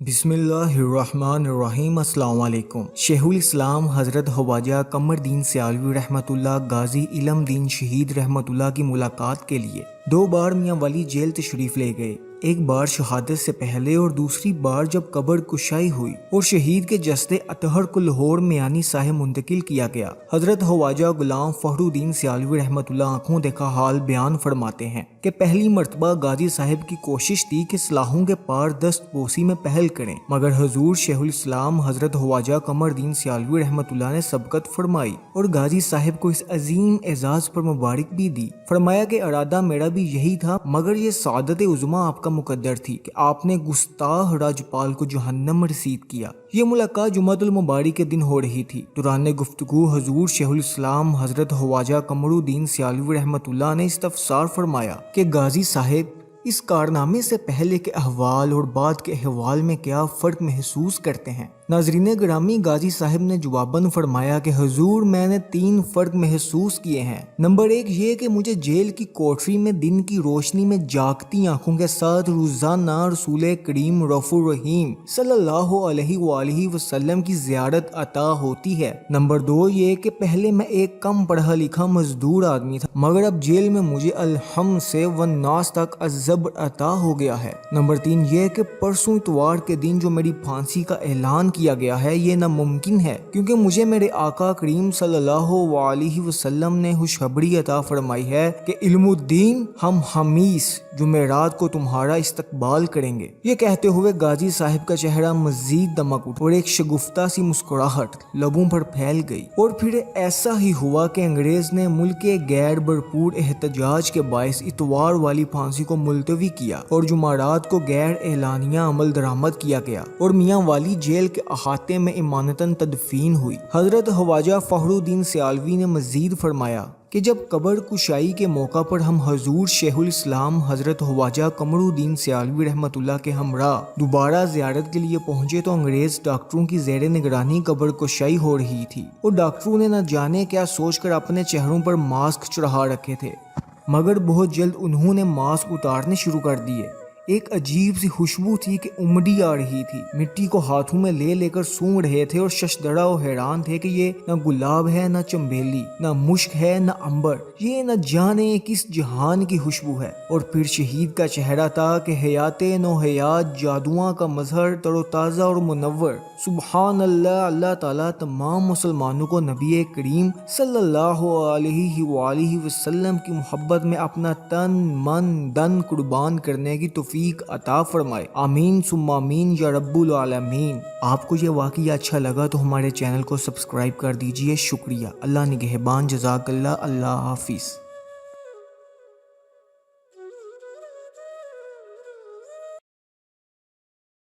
بسم اللہ الرحمن الرحیم۔ السلام علیکم۔ شیخ الاسلام حضرت خواجہ قمر دین سیالوی رحمۃ اللہ غازی علم دین شہید رحمۃ اللہ کی ملاقات کے لیے 2 بار میاں والی جیل تشریف لے گئے، ایک بار شہادت سے پہلے اور دوسری بار جب قبر کشائی ہوئی اور شہید کے جسد اطہر کو لاہور میانی صاحب منتقل کیا گیا۔ حضرت خواجہ غلام فخر الدین سیالوی رحمۃ اللہ آنکھوں دیکھا حال بیان فرماتے ہیں کہ پہلی مرتبہ غازی صاحب کی کوشش تھی کہ سلاحوں کے پار دست بوسی میں پہل کریں، مگر حضور شیخ الاسلام حضرت خواجہ قمر دین سیالوی رحمۃ اللہ نے سبقت فرمائی اور غازی صاحب کو اس عظیم اعزاز پر مبارک بھی دی۔ فرمایا کہ ارادہ میرا بھی یہی تھا، مگر یہ سعادت عظمیٰ آپ کا مقدر تھی کہ آپ نے گستاخ راجپال کو جہنم میں رسید کیا۔ یہ ملاقات جمعۃ المبارک کے دن ہو رہی تھی۔ دوران گفتگو حضور شیخ الاسلام حضرت خواجہ قمر الدین سیالوی رحمۃ اللہ نے استفسار فرمایا کہ غازی صاحب اس کارنامے سے پہلے کے احوال اور بعد کے احوال میں کیا فرق محسوس کرتے ہیں؟ ناظرین گرامی، غازی صاحب نے جواباً فرمایا کہ حضور میں نے 3 فرق محسوس کیے ہیں۔ نمبر 1 یہ کہ مجھے جیل کی کوٹری میں دن کی روشنی میں جاگتی آنکھوں کے ساتھ روزانہ رسول کریم رؤوف الرحیم صلی اللہ علیہ وآلہ وسلم کی زیارت عطا ہوتی ہے۔ نمبر 2 یہ کہ پہلے میں ایک کم پڑھا لکھا مزدور آدمی تھا، مگر اب جیل میں مجھے الحمد سے والناس تک الزبر عطا ہو گیا ہے۔ نمبر 3 یہ کہ پرسوں اتوار کے دن جو میری پھانسی کا اعلان کیا گیا ہے یہ ناممکن ہے، کیونکہ مجھے میرے آقا کریم صلی اللہ علیہ وسلم نے خوشخبری عطا فرمائی ہے کہ علم الدین ہم خمیس جمعرات کو تمہارا استقبال کریں گے۔ یہ کہتے ہوئے غازی صاحب کا چہرہ مزید دمک اٹھا اور ایک شگفتہ سی مسکراہٹ لبوں پر پھیل گئی، اور پھر ایسا ہی ہوا کہ انگریز نے ملک کے غیر بھرپور احتجاج کے باعث اتوار والی پھانسی کو ملتوی کیا اور جمعرات کو غیر اعلانیہ عمل درآمد کیا گیا اور میاں والی جیل کے احاطے میں امانتاً تدفین ہوئی۔ حضرت خواجہ فخر الدین سیالوی نے مزید فرمایا کہ جب قبر کشائی کے موقع پر ہم حضور شیخ الاسلام حضرت خواجہ قمر الدین سیالوی رحمۃ اللہ کے ہمراہ دوبارہ زیارت کے لیے پہنچے تو انگریز ڈاکٹروں کی زیر نگرانی قبر کشائی ہو رہی تھی، اور ڈاکٹروں نے نہ جانے کیا سوچ کر اپنے چہروں پر ماسک چڑھا رکھے تھے، مگر بہت جلد انہوں نے ماسک اتارنے شروع کر دیے۔ ایک عجیب سی خوشبو تھی کہ امڑی آ رہی تھی، مٹی کو ہاتھوں میں لے کر سونگھ رہے تھے اور ششدرہ و حیران تھے کہ یہ نہ گلاب ہے، نہ چنبیلی، نہ مشک ہے، نہ عنبر، یہ نہ جانے کس جہان کی خوشبو ہے۔ اور پھر شہید کا چہرہ تھا کہ حیات نو حیات جادواں کا مظہر تر و تازہ اور منور۔ سبحان اللہ، اللہ تعالیٰ تمام مسلمانوں کو نبی کریم صلی اللہ علیہ وآلہ وسلم کی محبت میں اپنا تن من دن قربان کرنے کی توفیق عطا فرمائے۔ آمین ثم آمین یا رب العالمین۔ آپ کو یہ واقعہ اچھا لگا تو ہمارے چینل کو سبسکرائب کر دیجئے۔ شکریہ۔ اللہ نگہبان۔ جزاک اللہ۔ اللہ حافظ۔